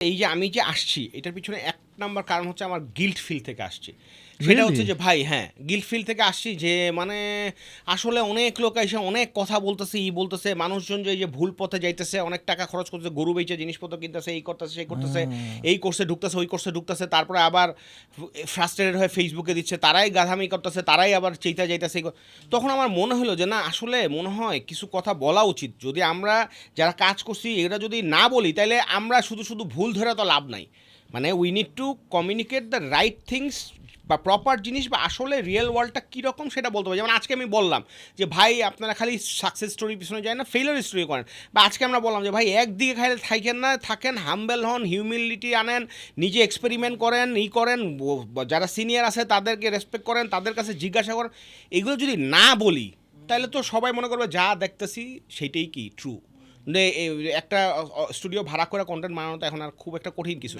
এই যে আমি যে আসছি এটার পিছনে এক নাম্বার কারণ হচ্ছে আমার গিল্ট ফিল থেকে আসছি। সেটা হচ্ছে যে ভাই হ্যাঁ গিল্ট ফিল থেকে আসছি যে মানে আসলে অনেক লোক এসে অনেক কথা বলতেছে বলতেছে মানুষজন যে এই যে ভুল পথে যাইতেছে অনেক টাকা খরচ করতেছে গরু বেচে জিনিসপত্র কিনতেছে এই করতেছে সেই করতেছে এই কোর্সে ঢুকতেছে ওই কোর্সে ঢুকতেছে তারপরে আবার ফ্রাস্ট্রেটেড হয়ে ফেসবুকে দিচ্ছে তারাই গাধামি করতেছে তারাই আবার চেইতা যাইতেছে তখন আমার মনে হলো যে না আসলে মনে হয় কিছু কথা বলা উচিত। যদি আমরা যারা কাজ করছি এরা যদি না বলি তাহলে আমরা শুধু শুধু ভুল ধরে তো লাভ নাই। মানে we need to communicate the right things বা প্রপার জিনিস বা আসলে রিয়েল ওয়ার্ল্ডটা কীরকম সেটা বলতে পারি। যেমন আজকে আমি বললাম যে ভাই আপনারা খালি সাকসেস স্টোরির পিছনে যায় না ফেইলিওর স্টোরি করেন। বা আজকে আমরা বললাম যে ভাই একদিকে খাইলে থাকেন না থাকেন হাম্বেল হন হিউমিলিটি আনেন নিজে এক্সপেরিমেন্ট করেন করেন যারা সিনিয়র আছে তাদেরকে রেসপেক্ট করেন তাদের কাছে জিজ্ঞাসা করেন। এগুলো যদি না বলি তাহলে তো সবাই মনে করবে যা দেখতেছি সেইটাই কি ট্রু। একটা স্টুডিও ভাড়া করে কন্টেন্ট বানানো তো এখন আর খুব একটা কঠিন কিছু।